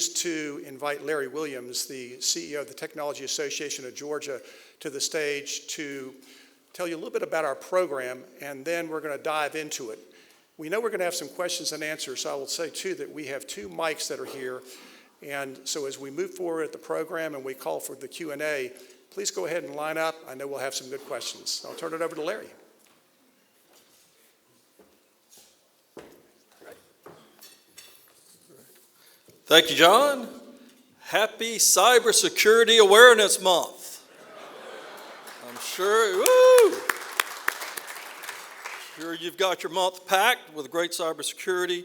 pleased to invite Larry Williams, the CEO of the Technology Association of Georgia, to the stage to tell you a little bit about our program, and then we're going to dive into it. We know we're going to have some questions and answers, so I will say, too, that we have 2 mics that are here, and so as we move forward at the program and we call for the Q&A, please go ahead and line up. I know we'll have some good questions. I'll turn it over to Larry. Thank you, John. Happy Cybersecurity Awareness Month. I'm sure you've got your month packed with great cybersecurity.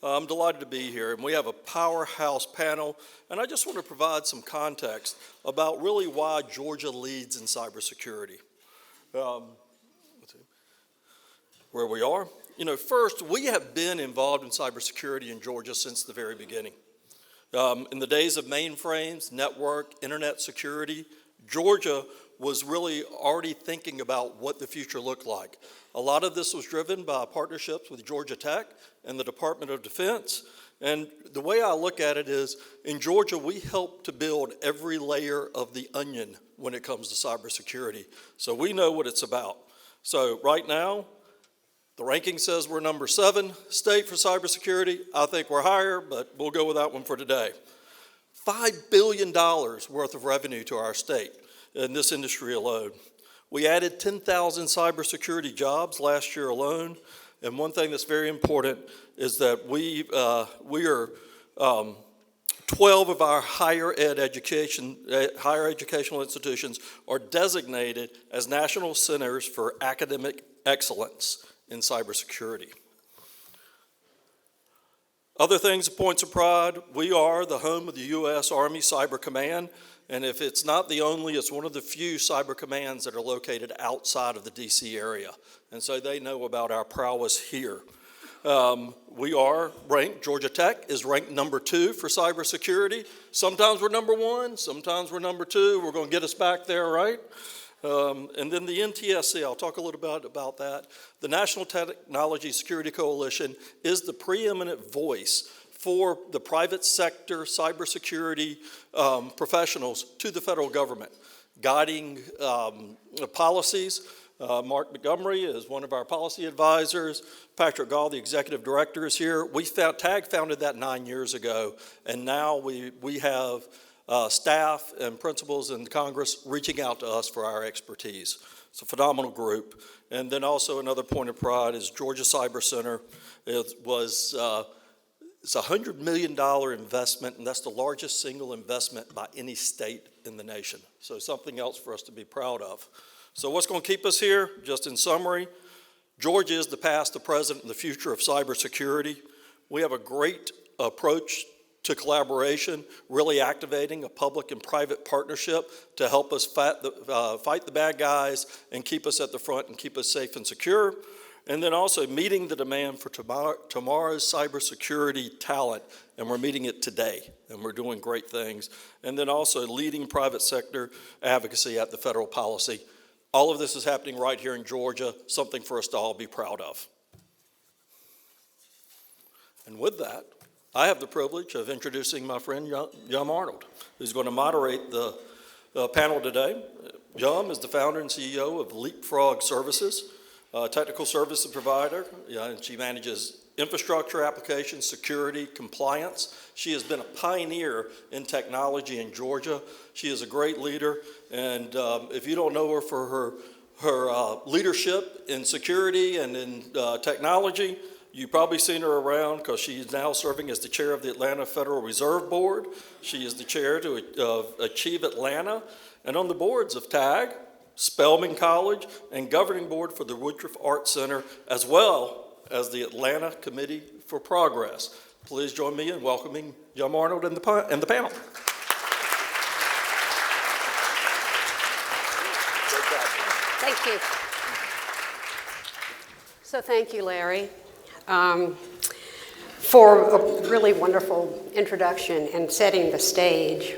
I'm delighted to be here, and we have a powerhouse panel, and I just want to provide some context about really why Georgia leads in cybersecurity. Where we are. First, we have been involved in cybersecurity in Georgia since the very beginning. In the days of mainframes, network, internet security, Georgia was really already thinking about what the future looked like. A lot of this was driven by partnerships with Georgia Tech and the Department of Defense. And the way I look at it is, in Georgia, we help to build every layer of the onion when it comes to cybersecurity. So we know what it's about. So right now, the ranking says we're number 7 state for cybersecurity. I think we're higher, but we'll go with that one for today. $5 billion worth of revenue to our state in this industry alone. We added 10,000 cybersecurity jobs last year alone. And one thing that's very important is that we are 12 of our higher educational institutions are designated as national centers for academic excellence in cybersecurity. Other things, points of pride, we are the home of the U.S. Army Cyber Command, and if it's not the only, it's one of the few cyber commands that are located outside of the D.C. area, and so they know about our prowess here. We are ranked, Georgia Tech is ranked number 2 for cybersecurity. Sometimes we're number 1, sometimes we're number 2. We're going to get us back there, right? And then the NTSC, I'll talk a little bit about that. The National Technology Security Coalition is the preeminent voice for the private sector cybersecurity professionals to the federal government, guiding policies. Mark Montgomery is one of our policy advisors. Patrick Gall, the executive director, is here. TAG founded that 9 years ago, and now we have staff and principals in Congress reaching out to us for our expertise. It's a phenomenal group. And then also another point of pride is Georgia Cyber Center. It's a $100 million investment, and that's the largest single investment by any state in the nation. So something else for us to be proud of. So what's going to keep us here? Just in summary, Georgia is the past, the present, and the future of cybersecurity. We have a great approach to collaboration, really activating a public and private partnership to help us fight the bad guys and keep us at the front and keep us safe and secure. And then also meeting the demand for tomorrow's cybersecurity talent, and we're meeting it today, and we're doing great things. And then also leading private sector advocacy at the federal policy. All of this is happening right here in Georgia, something for us to all be proud of. And with that, I have the privilege of introducing my friend Yum Arnold, who's going to moderate the panel today. Yum is the founder and CEO of Leapfrog Services, a technical services provider, and she manages infrastructure, applications, security, compliance. She has been a pioneer in technology in Georgia. She is a great leader, and if you don't know her for her leadership in security and in technology, you've probably seen her around because she is now serving as the chair of the Atlanta Federal Reserve Board. She is the chair to Achieve Atlanta, and on the boards of TAG, Spelman College, and governing board for the Woodruff Art Center, as well as the Atlanta Committee for Progress. Please join me in welcoming Yum Arnold and the panel. Thank you. So thank you, Larry, for a really wonderful introduction and setting the stage,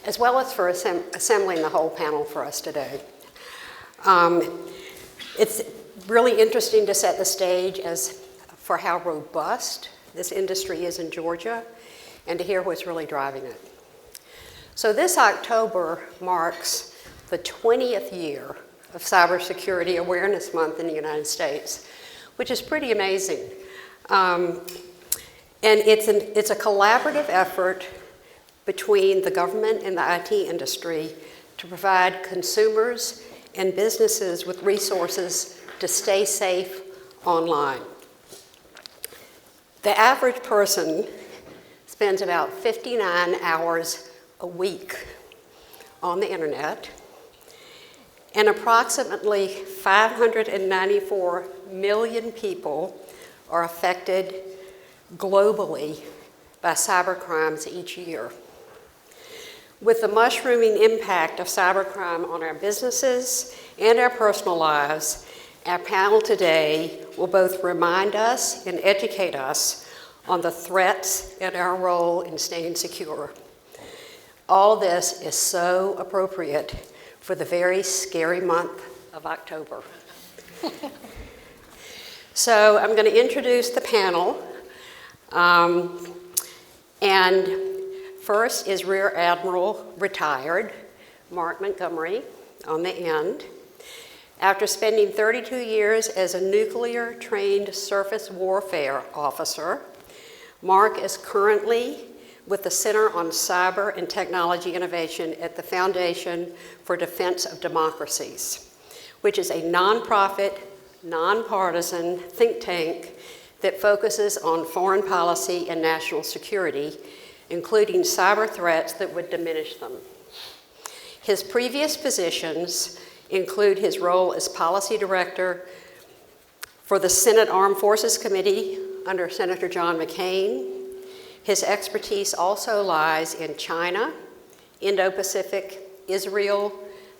as well as for assembling the whole panel for us today. It's really interesting to set the stage as for how robust this industry is in Georgia. and to hear what's really driving it. So this October marks the 20th year of Cybersecurity Awareness Month in the United States, which is pretty amazing. And it's a collaborative effort between the government and the IT industry to provide consumers and businesses with resources to stay safe online. The average person spends about 59 hours a week on the internet, and approximately 594 million people are affected globally by cybercrimes each year. With the mushrooming impact of cybercrime on our businesses and our personal lives, our panel today will both remind us and educate us on the threats and our role in staying secure. All this is so appropriate for the very scary month of October. So I'm going to introduce the panel. And first is Rear Admiral retired Mark Montgomery on the end. After spending 32 years as a nuclear-trained surface warfare officer, Mark is currently with the Center on Cyber and Technology Innovation at the Foundation for Defense of Democracies, which is a nonprofit, nonpartisan think tank that focuses on foreign policy and national security, including cyber threats that would diminish them. His previous positions include his role as policy director for the Senate Armed Forces Committee under Senator John McCain. His expertise also lies in China, Indo-Pacific, Israel,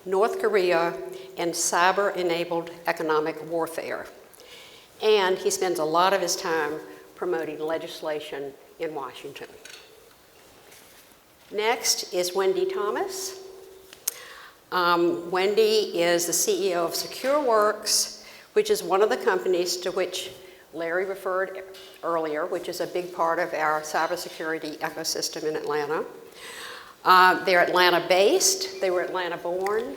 North Korea, and cyber-enabled economic warfare. And he spends a lot of his time promoting legislation in Washington. Next is Wendy Thomas. Wendy is the CEO of SecureWorks, which is one of the companies to which Larry referred earlier, which is a big part of our cybersecurity ecosystem in Atlanta. They're Atlanta-based. They were Atlanta-born.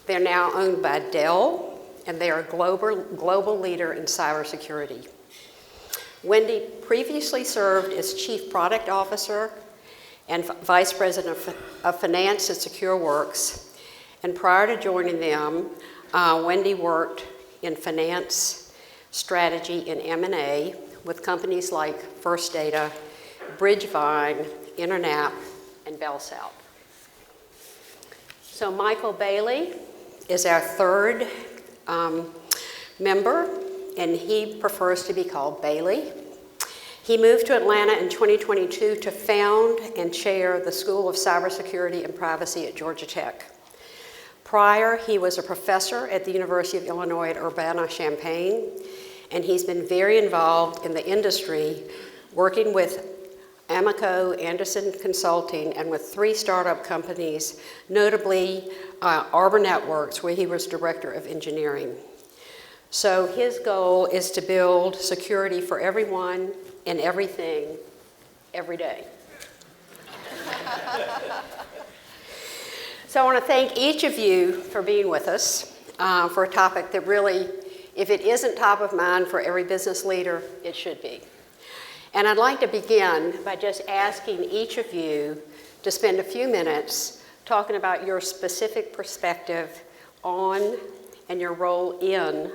They're now owned by Dell, and they are a global leader in cybersecurity. Wendy previously served as Chief Product Officer and Vice President of Finance at SecureWorks. And prior to joining them, Wendy worked in finance, strategy, and M&A with companies like First Data, Bridgevine, Internap, and BellSouth. So Michael Bailey is our third member, and he prefers to be called Bailey. He moved to Atlanta in 2022 to found and chair the School of Cybersecurity and Privacy at Georgia Tech. Prior, he was a professor at the University of Illinois at Urbana-Champaign, and he's been very involved in the industry, working with Amico, Anderson Consulting, and with 3 startup companies, notably Arbor Networks, where he was Director of Engineering. So his goal is to build security for everyone and everything every day. So I want to thank each of you for being with us for a topic that really, if it isn't top of mind for every business leader, it should be. And I'd like to begin by just asking each of you to spend a few minutes talking about your specific perspective on and your role in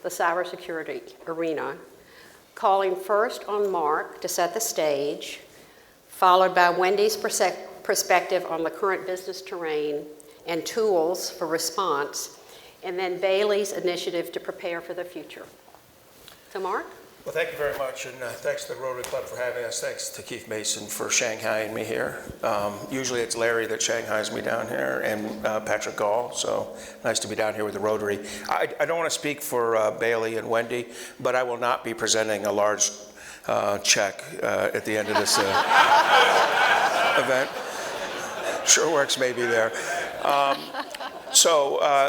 the cybersecurity arena, calling first on Mark to set the stage, followed by Wendy's perspective on the current business terrain and tools for response, and then Bailey's initiative to prepare for the future. So Mark? Well, thank you very much, and thanks to the Rotary Club for having us. Thanks to Keith Mason for Shanghaiing me here. Usually it's Larry that Shanghais me down here, and Patrick Gall, so nice to be down here with the Rotary. I don't want to speak for Bailey and Wendy, but I will not be presenting a large check at the end of this event. SureWorks may be there.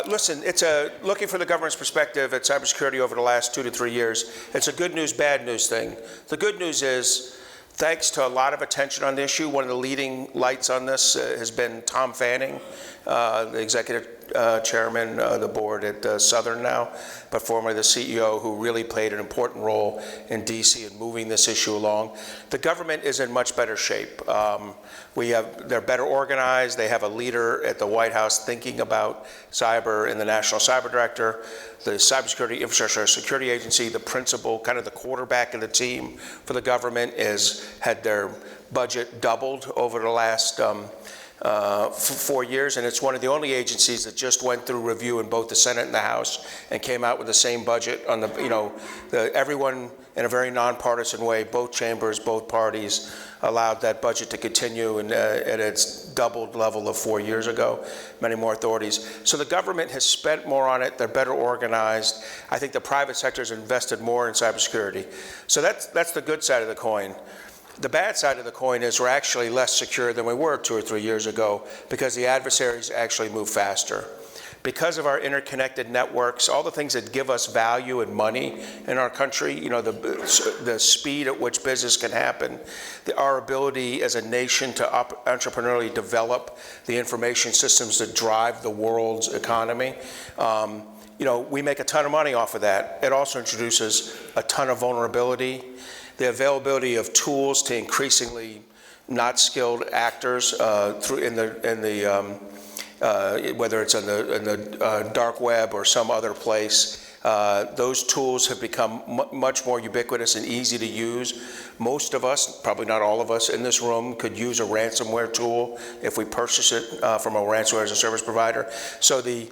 Listen, it's looking for the government's perspective at cybersecurity over the last 2 to 3 years. It's a good news, bad news thing. The good news is Thanks to a lot of attention on the issue, one of the leading lights on this has been Tom Fanning, the executive chairman of the board at Southern now, but formerly the CEO, who really played an important role in DC in moving this issue along. The government is in much better shape. They're better organized. They have a leader at the White House thinking about cyber in the National Cyber Director, the Cybersecurity Infrastructure Security Agency, the principal, kind of the quarterback of the team for the government, had their budget doubled over the last 4 years, and it's one of the only agencies that just went through review in both the Senate and the House and came out with the same budget on everyone in a very nonpartisan way, both chambers, both parties allowed that budget to continue and at its doubled level of 4 years ago, many more authorities. So the government has spent more on it, they're better organized. I think the private sector has invested more in cybersecurity. So that's the good side of the coin. The bad side of the coin is we're actually less secure than we were 2 or 3 years ago because the adversaries actually move faster. Because of our interconnected networks, all the things that give us value and money in our country, the speed at which business can happen, our ability as a nation to entrepreneurially develop the information systems that drive the world's economy, we make a ton of money off of that. It also introduces a ton of vulnerability. The availability of tools to increasingly not skilled actors whether it's in the dark web or some other place, those tools have become much more ubiquitous and easy to use. Most of us, probably not all of us in this room, could use a ransomware tool if we purchase it from a ransomware as a service provider. So the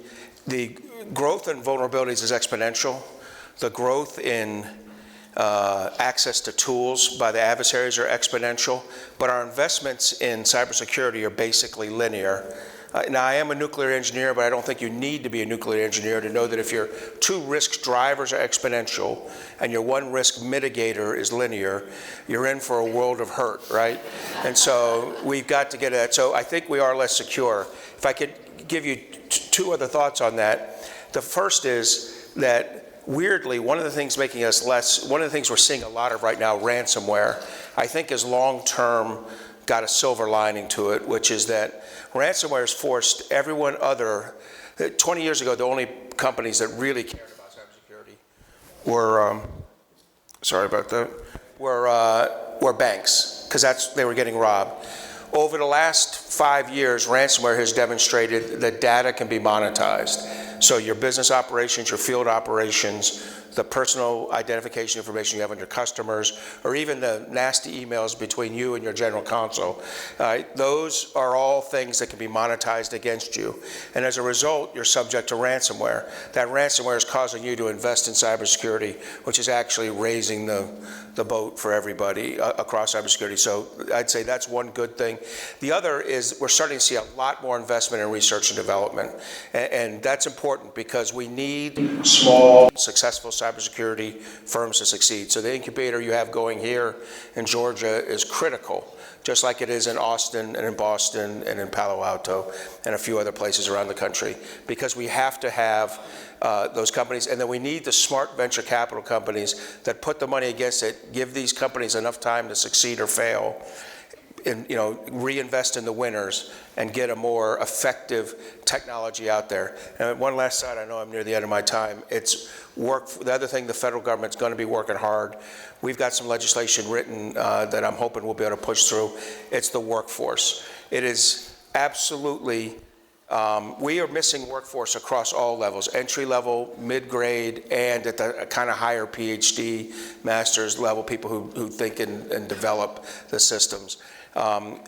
growth in vulnerabilities is exponential. The growth in access to tools by the adversaries are exponential, but our investments in cybersecurity are basically linear. Now, I am a nuclear engineer, but I don't think you need to be a nuclear engineer to know that if your 2 risk drivers are exponential and your 1 risk mitigator is linear, you're in for a world of hurt, right? And so we've got to get at that. So I think we are less secure. If I could give you 2 other thoughts on that. The first is that weirdly, one of the things we're seeing a lot of right now, ransomware, I think is long-term got a silver lining to it, which is that ransomware has forced everyone 20 years ago, the only companies that really cared about cybersecurity were banks, because they were getting robbed. Over the last 5 years, ransomware has demonstrated that data can be monetized. So your business operations, your field operations, the personal identification information you have on your customers, or even the nasty emails between you and your general counsel, those are all things that can be monetized against you. And as a result, you're subject to ransomware. That ransomware is causing you to invest in cybersecurity, which is actually raising the boat for everybody across cybersecurity. So I'd say that's one good thing. The other is we're starting to see a lot more investment in research and development. And that's important because we need small, successful cybersecurity firms to succeed. So the incubator you have going here in Georgia is critical, just like it is in Austin and in Boston and in Palo Alto and a few other places around the country, because we have to have those companies, and then we need the smart venture capital companies that put the money against it, give these companies enough time to succeed or fail, and reinvest in the winners and get a more effective technology out there. And one last side, I know I'm near the end of my time, it's work. The other thing, the federal government's going to be working hard. We've got some legislation written that I'm hoping we'll be able to push through. It's the workforce. It is absolutely, we are missing workforce across all levels, entry level, mid-grade, and at the kind of higher PhD, master's level, people who think and develop the systems.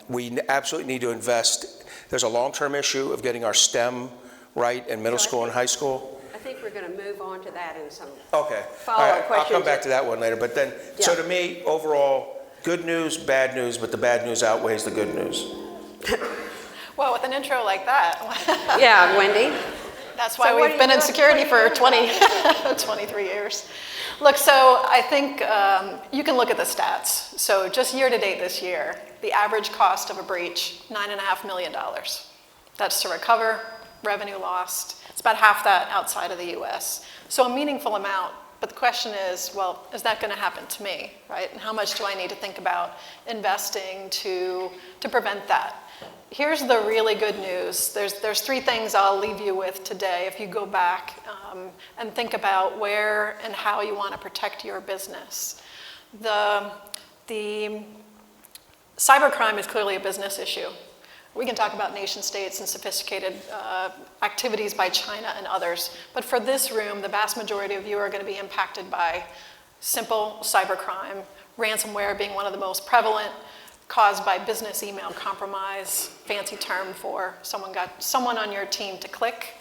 We absolutely need to invest. There's a long-term issue of getting our STEM right in middle school and high school. I think we're going to move on to that in some Okay. follow-up questions. I'll come back to that one later. But then, Yeah. So to me, overall, good news, bad news, but the bad news outweighs the good news. Well, with an intro like that, Yeah, Wendy? that's why So what we've are been you in doing? security What are for you doing? 23 years. Look, so I think you can look at the stats. So just year to date this year, the average cost of a breach, $9.5 million. That's to recover, revenue lost. It's about half that outside of the US. So a meaningful amount But the question is, well, is that going to happen to me, right? And how much do I need to think about investing to prevent that? Here's the really good news. There's 3 things I'll leave you with today if you go back and think about where and how you want to protect your business. The cybercrime is clearly a business issue. We can talk about nation states and sophisticated activities by China and others, but for this room, the vast majority of you are going to be impacted by simple cybercrime, ransomware being one of the most prevalent, caused by business email compromise, fancy term for someone got someone on your team to click,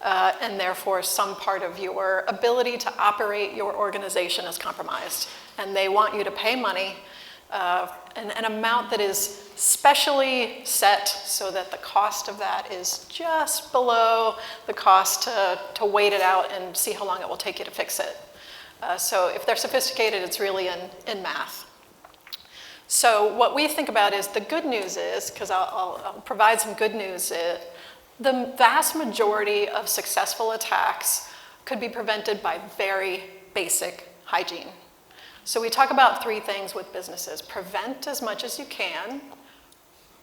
and therefore some part of your ability to operate your organization is compromised. And they want you to pay money, an amount that is specially set so that the cost of that is just below the cost to wait it out and see how long it will take you to fix it. So if they're sophisticated, it's really in math. So what we think about is the good news is, because I'll provide some good news, the vast majority of successful attacks could be prevented by very basic hygiene. So we talk about 3 things with businesses. Prevent as much as you can.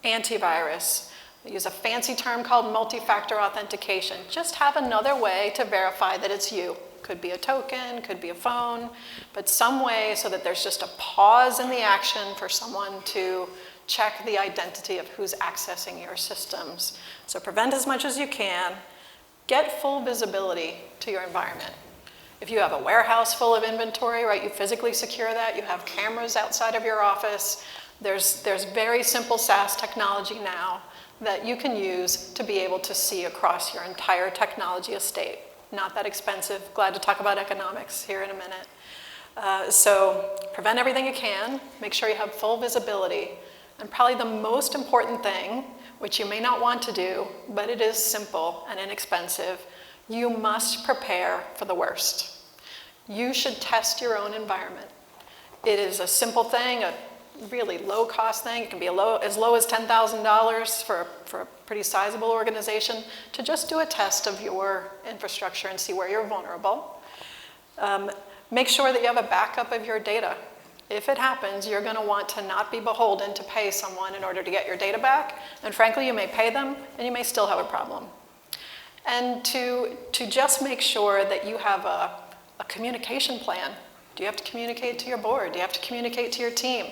Antivirus. We use a fancy term called multi-factor authentication. Just have another way to verify that it's you. Could be a token, could be a phone, but some way so that there's just a pause in the action for someone to check the identity of who's accessing your systems. So prevent as much as you can. Get full visibility to your environment. If you have a warehouse full of inventory, right, you physically secure that. You have cameras outside of your office. There's very simple SaaS technology now that you can use to be able to see across your entire technology estate. Not that expensive. Glad to talk about economics here in a minute. So prevent everything you can. Make sure you have full visibility. And probably the most important thing, which you may not want to do, but it is simple and inexpensive, you must prepare for the worst. You should test your own environment. It is a simple thing, a really low-cost thing. It can be as low as $10,000 for a pretty sizable organization to just do a test of your infrastructure and see where you're vulnerable. Make sure that you have a backup of your data. If it happens, you're going to want to not be beholden to pay someone in order to get your data back. And frankly, you may pay them, and you may still have a problem. And to just make sure that you have a communication plan. Do you have to communicate to your board? Do you have to communicate to your team?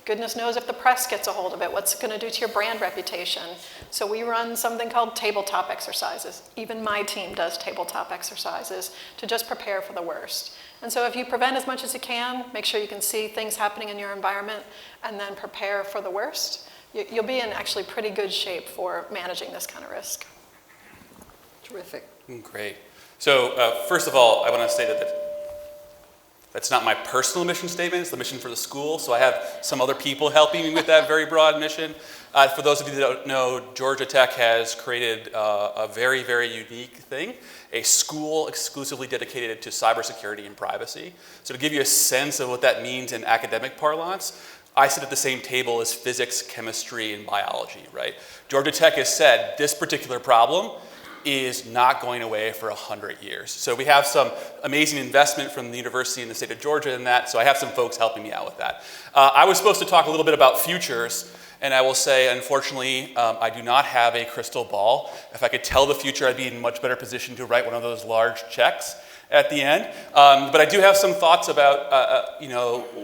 Goodness knows if the press gets a hold of it, what's it going to do to your brand reputation? So we run something called tabletop exercises. Even my team does tabletop exercises to just prepare for the worst. And so if you prevent as much as you can, make sure you can see things happening in your environment, and then prepare for the worst, you'll be in actually pretty good shape for managing this kind of risk. Terrific. Great. So first of all, I want to say that that's not my personal mission statement, it's the mission for the school. So I have some other people helping me with that very broad mission. For those of you that don't know, Georgia Tech has created a very, very unique thing, a school exclusively dedicated to cybersecurity and privacy. So to give you a sense of what that means in academic parlance, I sit at the same table as physics, chemistry, and biology, right? Georgia Tech has said this particular problem is not going away for 100 years. So we have some amazing investment from the university in the state of Georgia in that, so I have some folks helping me out with that. I was supposed to talk a little bit about futures, and I will say, unfortunately, I do not have a crystal ball. If I could tell the future, I'd be in a much better position to write one of those large checks at the end. But I do have some thoughts about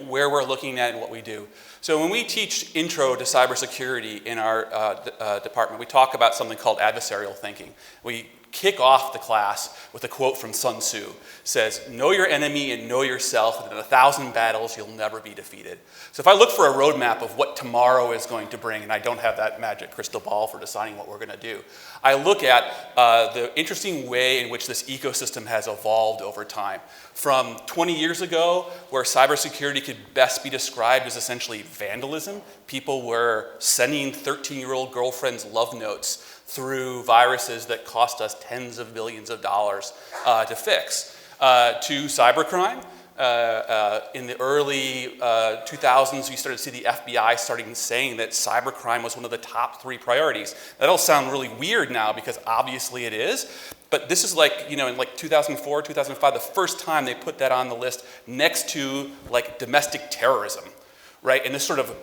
where we're looking at and what we do. So when we teach intro to cybersecurity in our department, we talk about something called adversarial thinking. We kick off the class with a quote from Sun Tzu. Says, know your enemy and know yourself, and in 1,000 battles you'll never be defeated. So if I look for a roadmap of what tomorrow is going to bring, and I don't have that magic crystal ball for deciding what we're going to do, I look at the interesting way in which this ecosystem has evolved over time. From 20 years ago, where cybersecurity could best be described as essentially vandalism, people were sending 13-year-old girlfriends love notes through viruses that cost us tens of millions of dollars to fix, to cybercrime. In the early 2000s, we started to see the FBI starting saying that cybercrime was one of the top 3 priorities. That'll sound really weird now because obviously it is. But this is like, in like 2004, 2005, the first time they put that on the list next to like domestic terrorism, right? And this sort of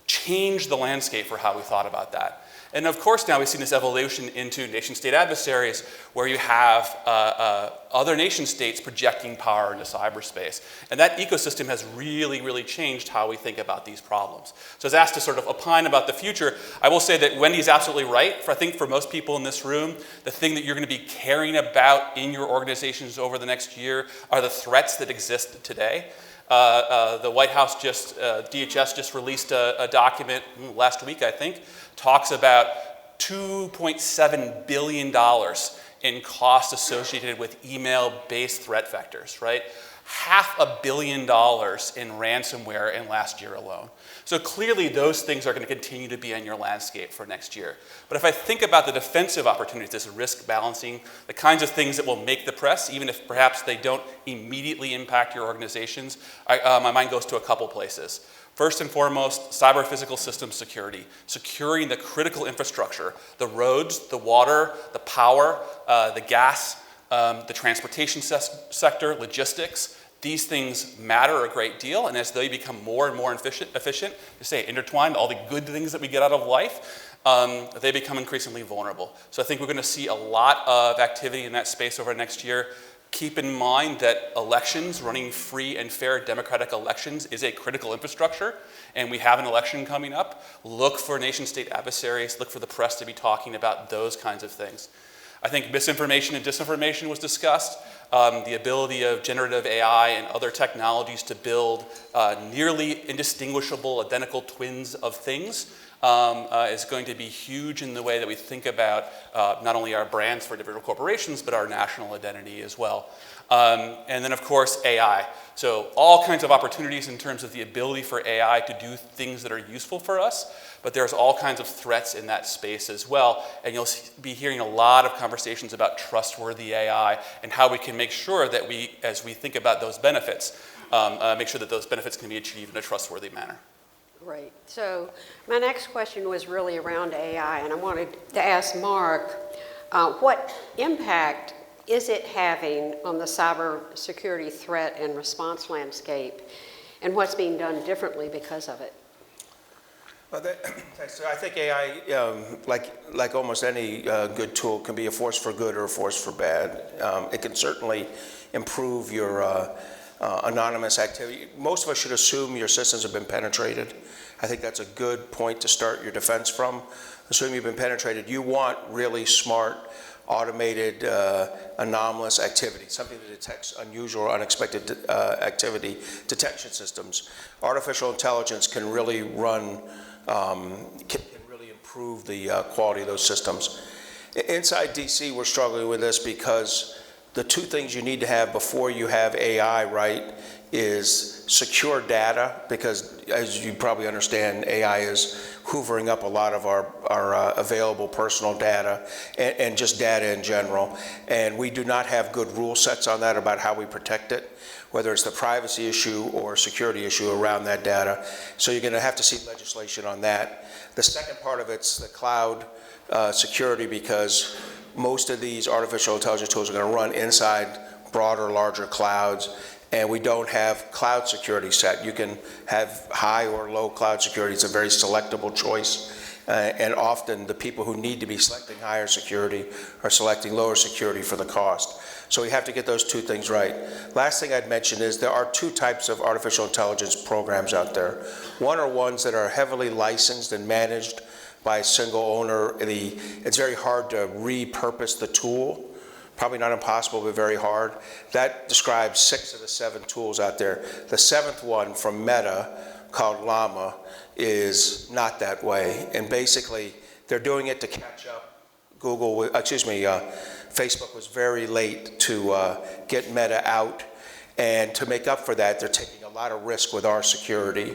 changed the landscape for how we thought about that. And of course, now we've seen this evolution into nation-state adversaries where you have other nation-states projecting power into cyberspace. And that ecosystem has really, really changed how we think about these problems. So I was asked to sort of opine about the future. I will say that Wendy's absolutely right. I think for most people in this room, the thing that you're going to be caring about in your organizations over the next year are the threats that exist today. The White House DHS just released a document last week, I think, talks about $2.7 billion in costs associated with email-based threat vectors, right? $500 million in ransomware in last year alone. So clearly those things are going to continue to be on your landscape for next year. But if I think about the defensive opportunities, this risk balancing, the kinds of things that will make the press, even if perhaps they don't immediately impact your organizations, my mind goes to a couple places. First and foremost, cyber physical system security, securing the critical infrastructure, the roads, the water, the power, the gas, the transportation sector, logistics. These things matter a great deal, and as they become more and more efficient, to say intertwined, all the good things that we get out of life, they become increasingly vulnerable. So I think we're going to see a lot of activity in that space over next year. Keep in mind that elections, running free and fair democratic elections, is a critical infrastructure, and we have an election coming up. Look for nation-state adversaries, look for the press to be talking about those kinds of things. I think misinformation and disinformation was discussed. The ability of generative AI and other technologies to build nearly indistinguishable identical twins of things is going to be huge in the way that we think about not only our brands for individual corporations, but our national identity as well. And then, of course, AI. So all kinds of opportunities in terms of the ability for AI to do things that are useful for us, but there's all kinds of threats in that space as well. And you'll be hearing a lot of conversations about trustworthy AI and how we can make sure that we, as we think about those benefits, make sure that those benefits can be achieved in a trustworthy manner. Great. So my next question was really around AI, and I wanted to ask Mark, what impact is it having on the cybersecurity threat and response landscape, and what's being done differently because of it? Well, so I think AI, like almost any good tool, can be a force for good or a force for bad. It can certainly improve your anonymous activity. Most of us should assume your systems have been penetrated. I think that's a good point to start your defense from. Assume you've been penetrated. You want really smart, automated, anomalous activity, something that detects unusual or unexpected activity detection systems. Artificial intelligence can really run, can really improve the quality of those systems. Inside DC, we're struggling with this because the two things you need to have before you have AI right is secure data, because as you probably understand, AI is hoovering up a lot of our available personal data and just data in general. And we do not have good rule sets on that about how we protect it, whether it's the privacy issue or security issue around that data. So you're going to have to see legislation on that. The second part of it's the cloud security, because most of these artificial intelligence tools are going to run inside broader, larger clouds, and we don't have cloud security set. You can have high or low cloud security. It's a very selectable choice, and often the people who need to be selecting higher security are selecting lower security for the cost. So we have to get those two things right. Last thing I'd mention is there are two types of artificial intelligence programs out there. One are ones that are heavily licensed and managed by a single owner. It's very hard to repurpose the tool. Probably not impossible, but very hard. That describes 6 of the 7 tools out there. The 7th one from Meta, called Llama, is not that way. And basically, they're doing it to catch up. Facebook was very late to get Meta out. And to make up for that, they're taking a lot of risk with our security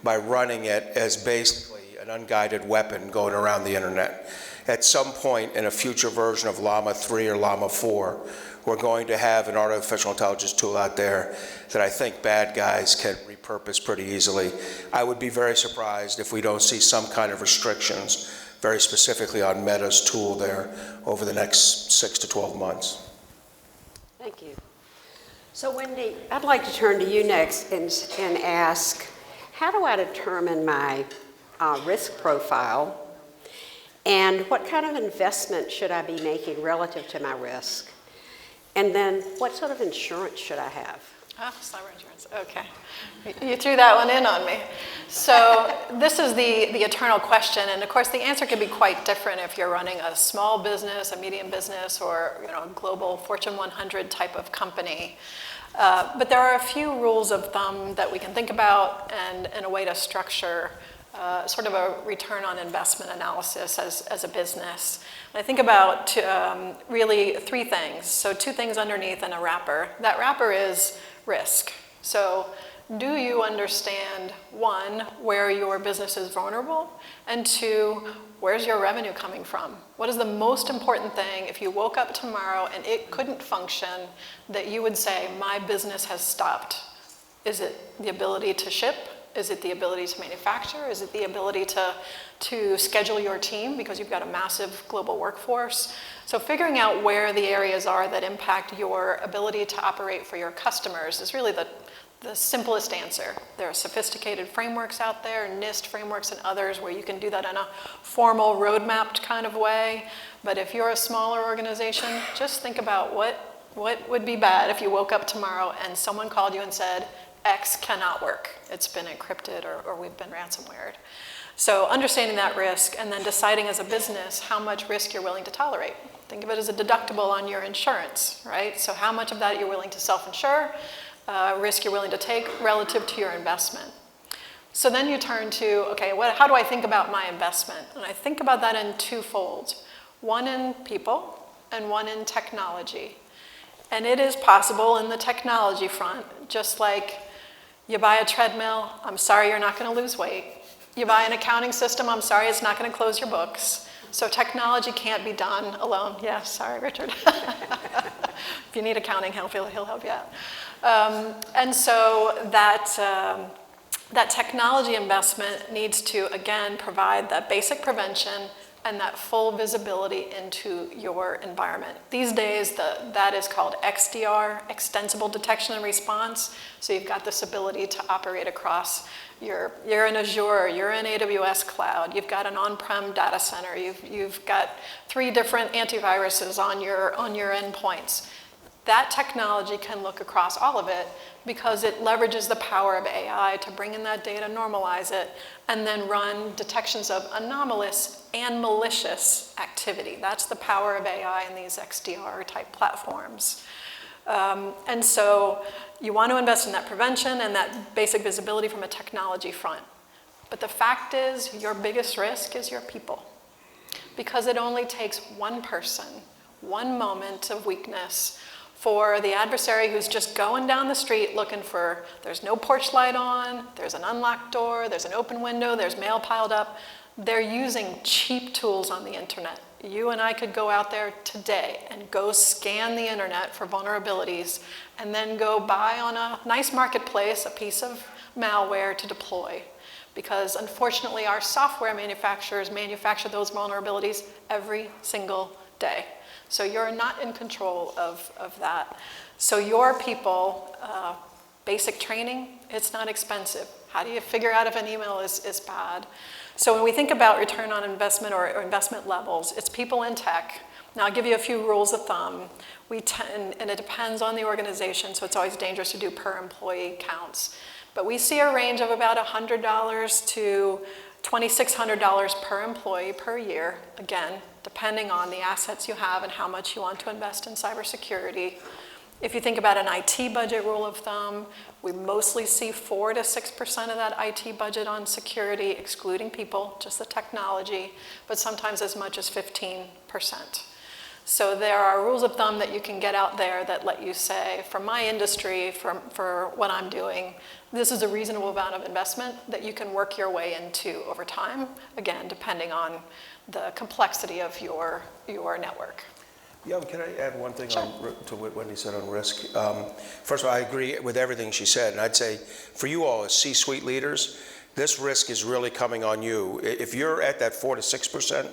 by running it as basically an unguided weapon going around the internet. At some point in a future version of Llama 3 or Llama 4, we're going to have an artificial intelligence tool out there that I think bad guys can repurpose pretty easily. I would be very surprised if we don't see some kind of restrictions very specifically on Meta's tool there over the next 6 to 12 months. Thank you. So Wendy, I'd like to turn to you next and ask, how do I determine my risk profile, and what kind of investment should I be making relative to my risk? And then what sort of insurance should I have? Oh, cyber insurance, okay. You threw that one in on me. So this is the eternal question, and of course the answer can be quite different if you're running a small business, a medium business, or a global Fortune 100 type of company. But there are a few rules of thumb that we can think about and a way to structure sort of a return on investment analysis as a business. And I think about really three things. So two things underneath and a wrapper. That wrapper is risk. So do you understand, one, where your business is vulnerable, and two, where's your revenue coming from? What is the most important thing if you woke up tomorrow and it couldn't function that you would say, my business has stopped? Is it the ability to ship? Is it the ability to manufacture? Is it the ability to schedule your team because you've got a massive global workforce? So figuring out where the areas are that impact your ability to operate for your customers is really the simplest answer. There are sophisticated frameworks out there, NIST frameworks and others, where you can do that in a formal roadmapped kind of way. But if you're a smaller organization, just think about what would be bad if you woke up tomorrow and someone called you and said, X cannot work. It's been encrypted or we've been ransomwared. So understanding that risk and then deciding as a business how much risk you're willing to tolerate. Think of it as a deductible on your insurance, right? So how much of that you're willing to self-insure, risk you're willing to take relative to your investment. So then you turn to, okay, how do I think about my investment? And I think about that in twofold. One in people and one in technology. And it is possible in the technology front, just like you buy a treadmill, I'm sorry you're not going to lose weight. You buy an accounting system, I'm sorry it's not going to close your books. So technology can't be done alone. Yeah, sorry, Richard. If you need accounting help, he'll help you out. And so that technology investment needs to, again, provide that basic prevention and that full visibility into your environment. These days, that is called XDR, Extensible Detection and Response. So you've got this ability to operate across you're in Azure, you're in AWS cloud, you've got an on-prem data center, you've got 3 different antiviruses on your endpoints. That technology can look across all of it because it leverages the power of AI to bring in that data, normalize it, and then run detections of anomalous and malicious activity. That's the power of AI in these XDR type platforms. And so you want to invest in that prevention and that basic visibility from a technology front. But the fact is, your biggest risk is your people. Because it only takes one person, one moment of weakness, for the adversary who's just going down the street looking for, there's no porch light on, there's an unlocked door, there's an open window, there's mail piled up. They're using cheap tools on the internet. You and I could go out there today and go scan the internet for vulnerabilities and then go buy on a nice marketplace a piece of malware to deploy. Because unfortunately our software manufacturers manufacture those vulnerabilities every single day. So you're not in control of that. So your people, basic training, it's not expensive. How do you figure out if an email is bad? So when we think about return on investment or investment levels, it's people in tech. Now I'll give you a few rules of thumb. And it depends on the organization, so it's always dangerous to do per employee counts. But we see a range of about $100 to $2,600 per employee per year, again, depending on the assets you have and how much you want to invest in cybersecurity. If you think about an IT budget rule of thumb, we mostly see 4 to 6% of that IT budget on security, excluding people, just the technology, but sometimes as much as 15%. So there are rules of thumb that you can get out there that let you say, for my industry, for what I'm doing, this is a reasonable amount of investment that you can work your way into over time, again, depending on the complexity of your network. Yeah, can I add one thing Sure. to what Wendy said on risk? First of all, I agree with everything she said, and I'd say for you all as C-suite leaders, this risk is really coming on you. If you're at that 4 to 6%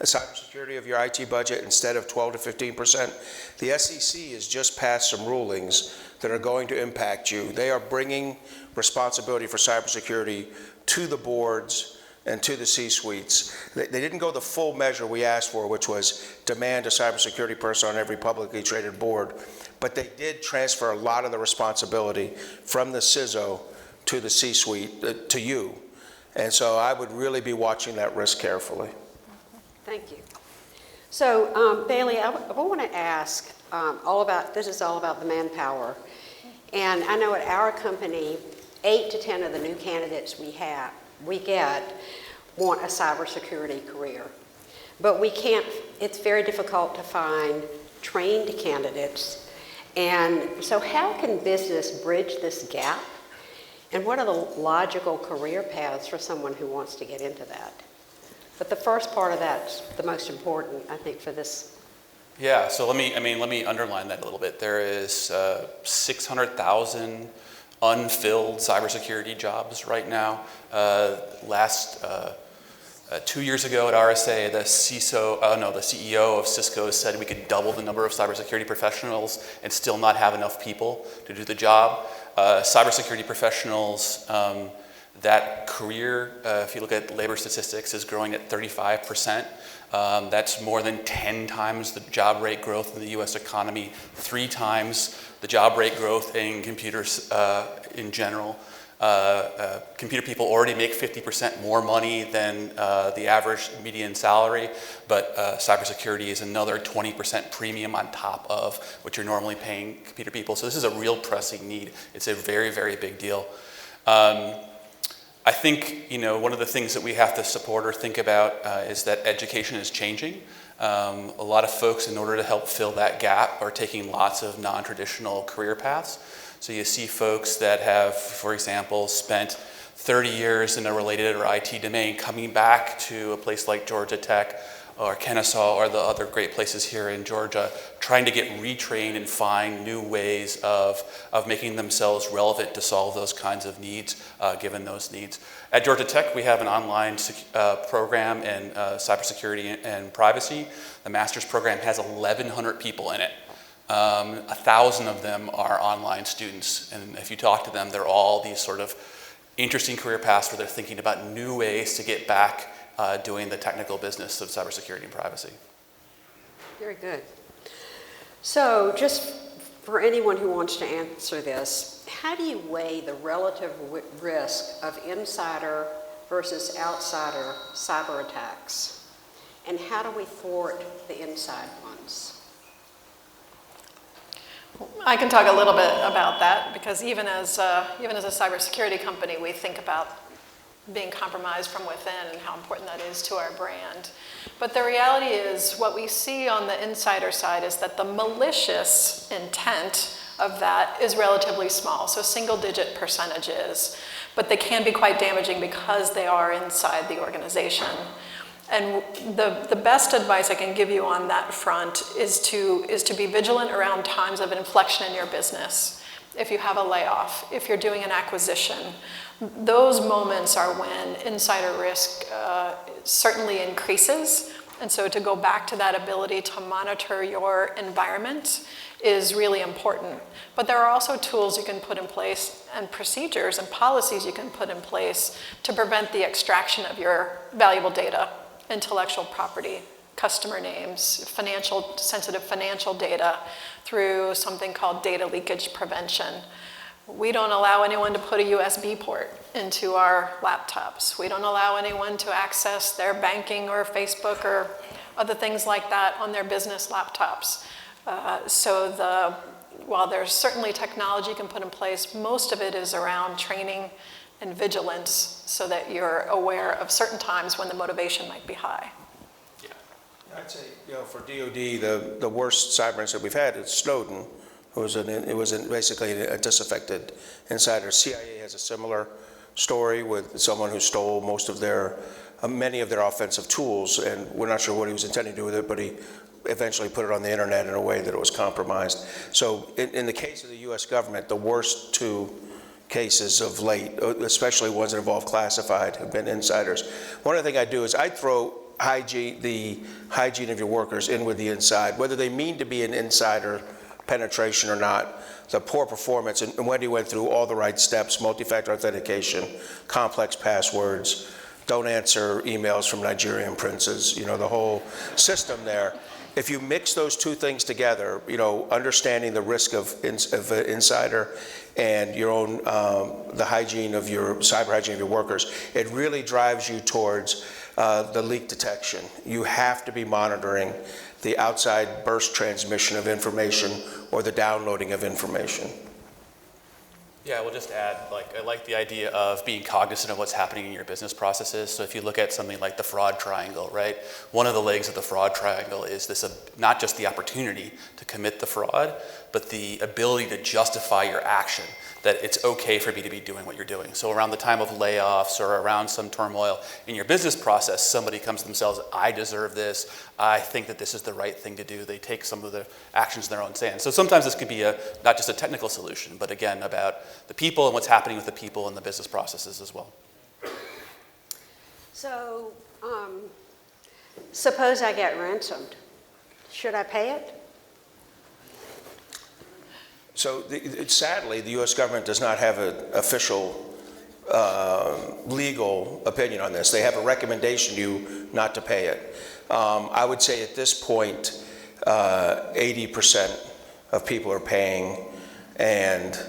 cybersecurity of your IT budget instead of 12 to 15%, the SEC has just passed some rulings that are going to impact you. They are bringing responsibility for cybersecurity to the boards and to the C-suites. They didn't go the full measure we asked for, which was demand a cybersecurity person on every publicly traded board, but they did transfer a lot of the responsibility from the CISO to the C-suite, to you. And so I would really be watching that risk carefully. Thank you. So, Bailey, I want to ask this is all about the manpower. And I know at our company, 8 to 10 of the new candidates we get want a cybersecurity career. But it's very difficult to find trained candidates. And so how can business bridge this gap? And what are the logical career paths for someone who wants to get into that? But the first part of that's the most important, I think, for this. Yeah, so let me underline that a little bit. There is 600,000 unfilled cybersecurity jobs right now. 2 years ago at RSA, the CEO of Cisco said we could double the number of cybersecurity professionals and still not have enough people to do the job. Cybersecurity professionals, that career, if you look at labor statistics, is growing at 35%. That's more than 10 times the job rate growth in the US economy, 3 times the job rate growth in computers in general. Computer people already make 50% more money than the average median salary, but cybersecurity is another 20% premium on top of what you're normally paying computer people. So this is a real pressing need. It's a very, very big deal. I think, one of the things that we have to support or think about is that education is changing. A lot of folks, in order to help fill that gap, are taking lots of non-traditional career paths. So you see folks that have, for example, spent 30 years in a related or IT domain coming back to a place like Georgia Tech or Kennesaw or the other great places here in Georgia, trying to get retrained and find new ways of making themselves relevant to solve those kinds of needs, given those needs. At Georgia Tech, we have an online program in cybersecurity and privacy. The master's program has 1,100 people in it. 1,000 of them are online students, and if you talk to them, they're all these sort of interesting career paths where they're thinking about new ways to get back doing the technical business of cybersecurity and privacy. Very good. So just for anyone who wants to answer this, how do you weigh the relative risk of insider versus outsider cyber attacks? And how do we thwart the inside ones? I can talk a little bit about that, because even as a cybersecurity company, we think about being compromised from within and how important that is to our brand. But the reality is, what we see on the insider side is that the malicious intent of that is relatively small, so single-digit percentages, but they can be quite damaging because they are inside the organization. And the best advice I can give you on that front is to be vigilant around times of inflection in your business. If you have a layoff, if you're doing an acquisition, those moments are when insider risk certainly increases. And so to go back to that ability to monitor your environment is really important. But there are also tools you can put in place and procedures and policies you can put in place to prevent the extraction of your valuable data, intellectual property, customer names, sensitive financial data, through something called data leakage prevention. We don't allow anyone to put a USB port into our laptops. We don't allow anyone to access their banking or Facebook or other things like that on their business laptops. While there's certainly technology you can put in place, most of it is around training and vigilance so that you're aware of certain times when the motivation might be high. Yeah. I'd say, for DOD, the worst cyber incident we've had is Snowden. It was basically a disaffected insider. CIA has a similar story with someone who stole many of their offensive tools, and we're not sure what he was intending to do with it, but he eventually put it on the internet in a way that it was compromised. So in the case of the U.S. government, the worst two cases of late, especially ones that involve classified, have been insiders. One other thing I do is I throw the hygiene of your workers in with the inside, whether they mean to be an insider penetration or not. The poor performance, and Wendy went through all the right steps: multi-factor authentication, complex passwords, don't answer emails from Nigerian princes, the whole system there. If you mix those two things together, understanding the risk of an insider and your own, the hygiene of your, cyber hygiene of your workers, it really drives you towards the leak detection. You have to be monitoring the outside burst transmission of information or the downloading of information. Yeah, we'll just add, I like the idea of being cognizant of what's happening in your business processes. So if you look at something like the fraud triangle, right? One of the legs of the fraud triangle is this, not just the opportunity to commit the fraud, but the ability to justify your action, that it's okay for me to be doing what you're doing. So around the time of layoffs or around some turmoil in your business process, somebody comes to themselves, I deserve this, I think that this is the right thing to do. They take some of the actions in their own hands. So sometimes this could be not just a technical solution, but again, about the people and what's happening with the people and the business processes as well. So, suppose I get ransomed. Should I pay it? So sadly, the U.S. government does not have an official legal opinion on this. They have a recommendation to you not to pay it. I would say at this point, 80% of people are paying, and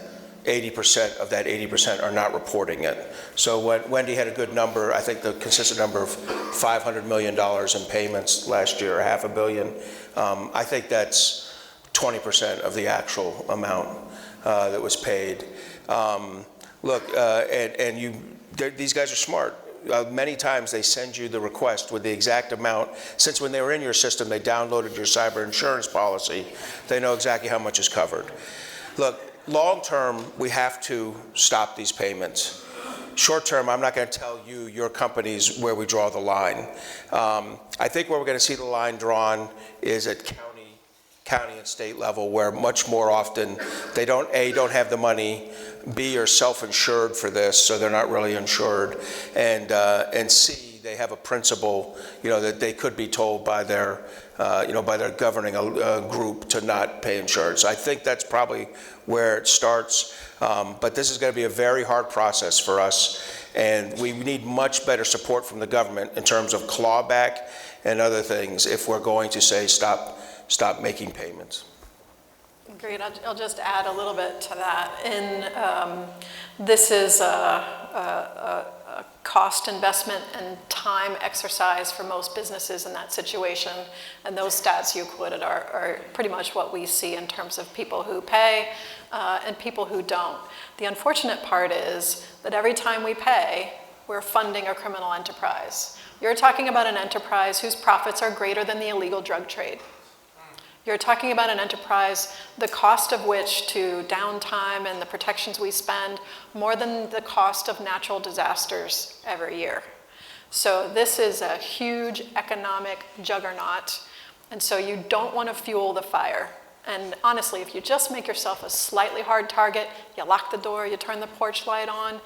80% of that 80% are not reporting it. So when Wendy had a good number, I think the consistent number of $500 million in payments last year, $500 million. I think that's 20% of the actual amount that was paid. These guys are smart. Many times they send you the request with the exact amount. Since when they were in your system, they downloaded your cyber insurance policy. They know exactly how much is covered. Look, long term, we have to stop these payments. Short term, I'm not going to tell you, your companies, where we draw the line. I think where we're going to see the line drawn is at county and state level, where much more often they don't have the money, B, are self-insured for this, so they're not really insured, and C, they have a principle, that they could be told by their governing group to not pay insurance. I think that's probably where it starts, but this is going to be a very hard process for us, and we need much better support from the government in terms of clawback and other things if we're going to say stop making payments. Great. I'll just add a little bit to that. This is a cost investment and time exercise for most businesses in that situation. And those stats you quoted are pretty much what we see in terms of people who pay and people who don't. The unfortunate part is that every time we pay, we're funding a criminal enterprise. You're talking about an enterprise whose profits are greater than the illegal drug trade. You're talking about an enterprise, the cost of which to downtime and the protections we spend, more than the cost of natural disasters every year. So this is a huge economic juggernaut, and so you don't want to fuel the fire. And honestly, if you just make yourself a slightly hard target, you lock the door, you turn the porch light on,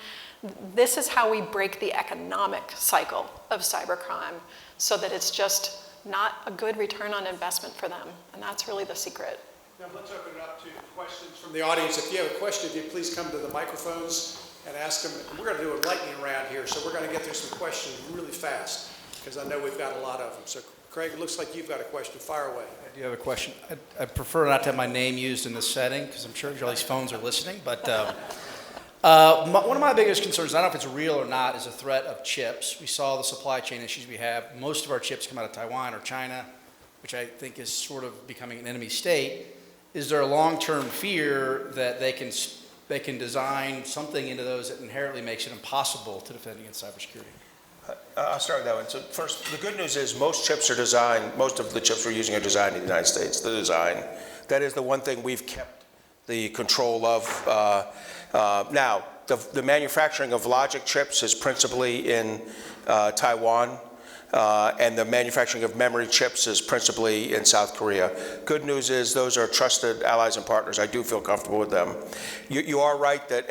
this is how we break the economic cycle of cybercrime, so that it's just not a good return on investment for them. And that's really the secret. Now let's open it up to questions from the audience. If you have a question, if you please come to the microphones and ask them. We're going to do a lightning round here, so we're going to get through some questions really fast, because I know we've got a lot of them. So Craig, it looks like you've got a question. Fire away. I do have a question. I prefer not to have my name used in this setting, because I'm sure all these phones are listening, but one of my biggest concerns, I don't know if it's real or not, is the threat of chips. We saw the supply chain issues we have. Most of our chips come out of Taiwan or China, which I think is sort of becoming an enemy state. Is there a long-term fear that they can design something into those that inherently makes it impossible to defend against cybersecurity? I'll start with that one. So first, the good news is most of the chips we're using are designed in the United States, the design. That is the one thing we've kept the control of. Now, the manufacturing of logic chips is principally in Taiwan. and the manufacturing of memory chips is principally in South Korea. Good news is those are trusted allies and partners. I do feel comfortable with them. You are right that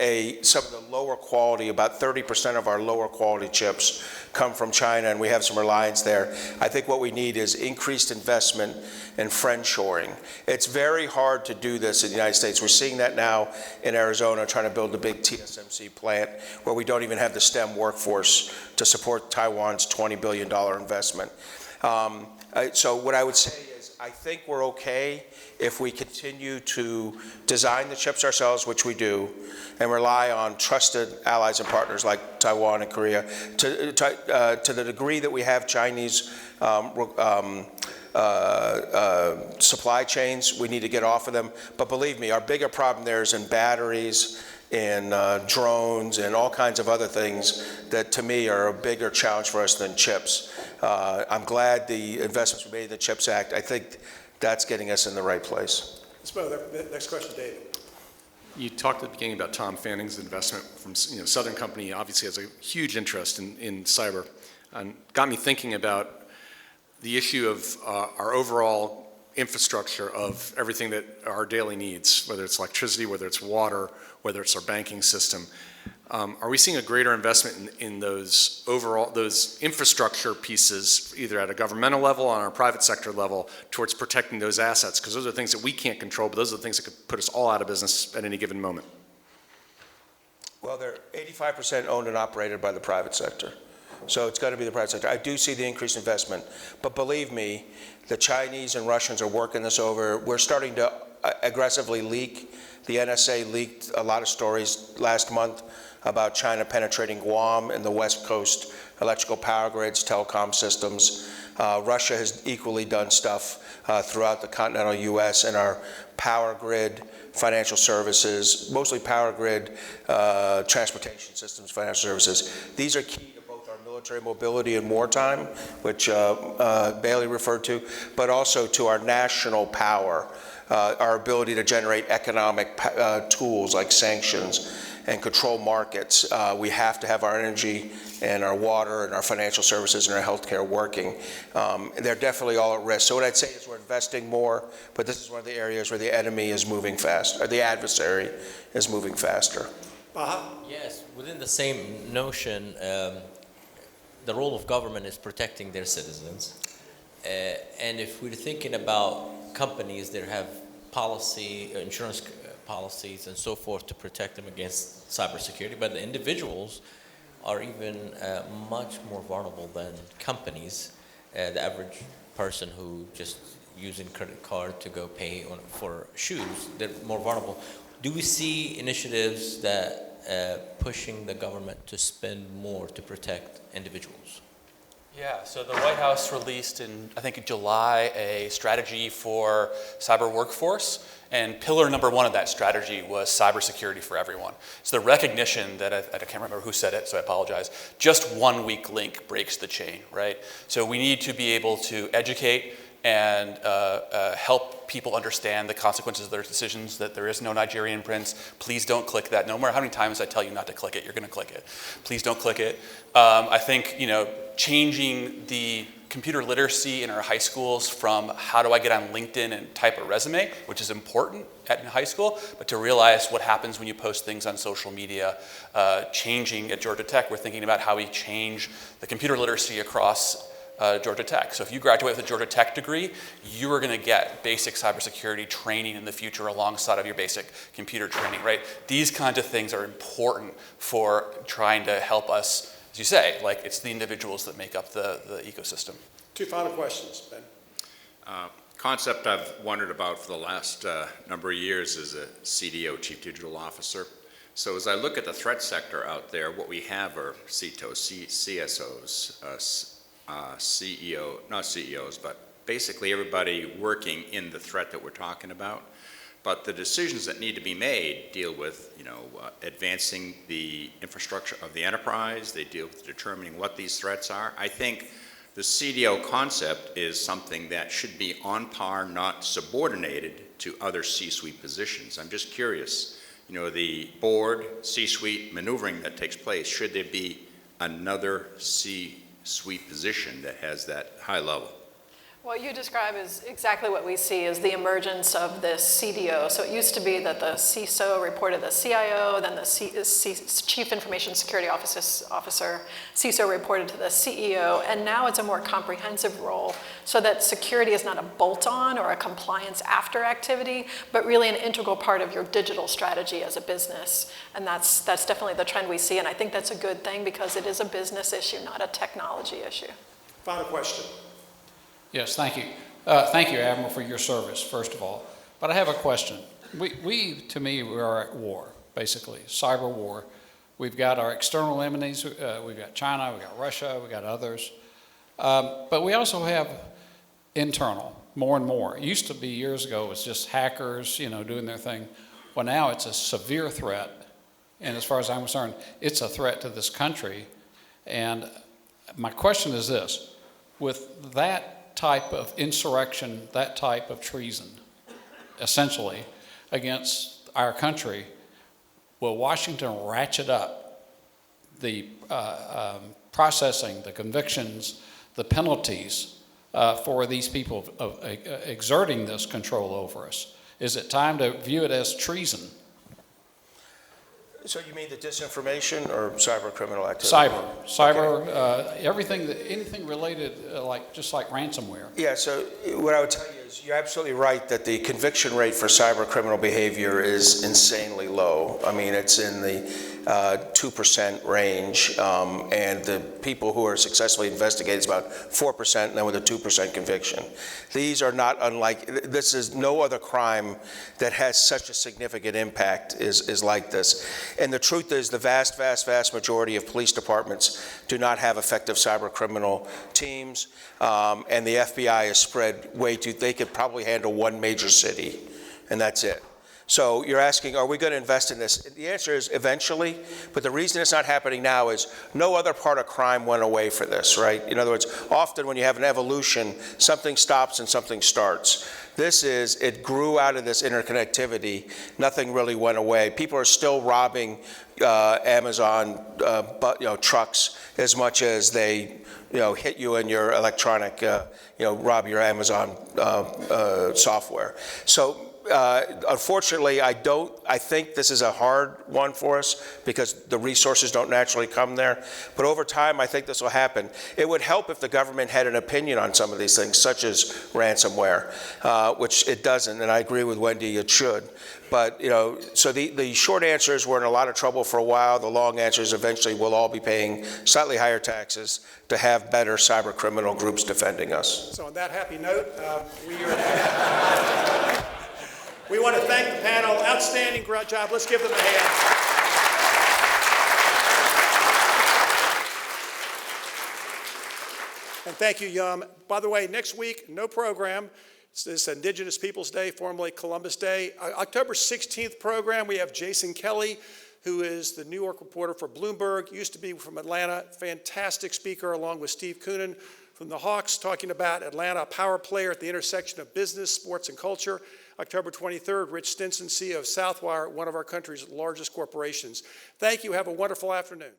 some of the lower quality, about 30% of our lower quality chips come from China, and we have some reliance there. I think what we need is increased investment in friendshoring. It's very hard to do this in the United States. We're seeing that now in Arizona, trying to build a big TSMC plant where we don't even have the STEM workforce to support Taiwan's $20 billion investment. So what I would say is I think we're okay if we continue to design the chips ourselves, which we do, and rely on trusted allies and partners like Taiwan and Korea. To the degree that we have Chinese supply chains, we need to get off of them. But believe me, our bigger problem there is in batteries, in drones, and all kinds of other things that, to me, are a bigger challenge for us than chips. I'm glad the investments we made in the CHIPS Act, I think that's getting us in the right place. Next question, David. You talked at the beginning about Tom Fanning's investment from Southern Company. Obviously has a huge interest in cyber, and got me thinking about the issue of our overall infrastructure of everything that our daily needs, whether it's electricity, whether it's water, whether it's our banking system. Are we seeing a greater investment in those infrastructure pieces, either at a governmental level or on our private sector level, towards protecting those assets? Because those are things that we can't control, but those are the things that could put us all out of business at any given moment. Well, they're 85% owned and operated by the private sector. So it's got to be the private sector. I do see the increased investment, but believe me, the Chinese and Russians are working this over. We're starting to aggressively leak. The NSA leaked a lot of stories last month about China penetrating Guam and the West Coast electrical power grids, telecom systems. Russia has equally done stuff throughout the continental U.S. in our power grid, financial services, mostly power grid, transportation systems, financial services. These are key to both our military mobility in wartime, which Bailey referred to, but also to our national power, our ability to generate economic tools like sanctions and control markets. We have to have our energy and our water and our financial services and our healthcare working. They're definitely all at risk. So what I'd say is we're investing more, but this is one of the areas where the enemy is moving fast, or the adversary is moving faster. Yes, within the same notion, the role of government is protecting their citizens. And if we're thinking about companies that have policy, insurance policies and so forth to protect them against cybersecurity, but the individuals are even much more vulnerable than companies. The average person who just using credit card to go pay for shoes, they're more vulnerable. Do we see initiatives that pushing the government to spend more to protect individuals? Yeah, so the White House released in, I think, in July, a strategy for cyber workforce, and pillar number one of that strategy was cybersecurity for everyone. So the recognition that, I can't remember who said it, so I apologize, just one weak link breaks the chain, right? So we need to be able to educate and help people understand the consequences of their decisions, that there is no Nigerian prince. Please don't click that. No matter how many times I tell you not to click it, you're going to click it. Please don't click it. I think, changing the computer literacy in our high schools from how do I get on LinkedIn and type a resume, which is important in high school, but to realize what happens when you post things on social media. Changing at Georgia Tech, we're thinking about how we change the computer literacy across Georgia Tech. So if you graduate with a Georgia Tech degree, you are going to get basic cybersecurity training in the future alongside of your basic computer training, right? These kinds of things are important for trying to help us, as you say, it's the individuals that make up the ecosystem. Two final questions, Ben. Concept I've wondered about for the last number of years is a CDO, Chief Digital Officer. So as I look at the threat sector out there, what we have are CTOs, CSOs, CEO, not CEOs, but basically everybody working in the threat that we're talking about. But the decisions that need to be made deal with, advancing the infrastructure of the enterprise. They deal with determining what these threats are. I think the CDO concept is something that should be on par, not subordinated to other C-suite positions. I'm just curious, the board, C-suite maneuvering that takes place, should there be another C-suite position that has that high level. What you describe is exactly what we see is the emergence of this CDO. So it used to be that the CISO reported the CIO, then the Chief Information Security Officer, CISO reported to the CEO, and now it's a more comprehensive role so that security is not a bolt-on or a compliance after activity, but really an integral part of your digital strategy as a business. And that's definitely the trend we see, and I think that's a good thing because it is a business issue, not a technology issue. Final question. Yes, thank you. Thank you, Admiral, for your service, first of all. But I have a question. To me, we are at war, basically, cyber war. We've got our external enemies. We've got China, we've got Russia, we've got others. But we also have internal, more and more. It used to be years ago, it was just hackers, doing their thing. Well, now it's a severe threat. And as far as I'm concerned, it's a threat to this country. And my question is this: with that type of insurrection, that type of treason, essentially, against our country, will Washington ratchet up the processing, the convictions, the penalties for these people of exerting this control over us? Is it time to view it as treason? So you mean the disinformation or cyber criminal activity? Cyber, Okay. anything related, just like ransomware. Yeah, so what I would tell you is you're absolutely right that the conviction rate for cyber criminal behavior is insanely low. I mean, it's in the 2% range, and the people who are successfully investigated is about 4%, and then with a 2% conviction. These are not unlike, this is no other crime that has such a significant impact is like this. And the truth is the vast, vast, vast majority of police departments do not have effective cyber criminal teams, and the FBI is spread way too, they could probably handle one major city, and that's it. So you're asking, are we going to invest in this? The answer is eventually, but the reason it's not happening now is no other part of crime went away for this, right? In other words, often when you have an evolution, something stops and something starts. This is, it grew out of this interconnectivity. Nothing really went away. People are still robbing Amazon trucks as much as they hit you in your electronic, rob your Amazon software. So unfortunately, I think this is a hard one for us because the resources don't naturally come there. But over time, I think this will happen. It would help if the government had an opinion on some of these things, such as ransomware, which it doesn't, and I agree with Wendy, it should. But, so the short answer is we're in a lot of trouble for a while. The long answer is eventually we'll all be paying slightly higher taxes to have better cyber criminal groups defending us. So on that happy note, we want to thank the panel. Outstanding job. Let's give them a hand. And thank you, Yum. By the way, next week, no program. It's this Indigenous Peoples Day, formerly Columbus Day. October 16th program, we have Jason Kelly, who is the New York reporter for Bloomberg, used to be from Atlanta, fantastic speaker, along with Steve Koonin from the Hawks, talking about Atlanta, a power player at the intersection of business, sports, and culture. October 23rd, Rich Stinson, CEO of Southwire, one of our country's largest corporations. Thank you. Have a wonderful afternoon.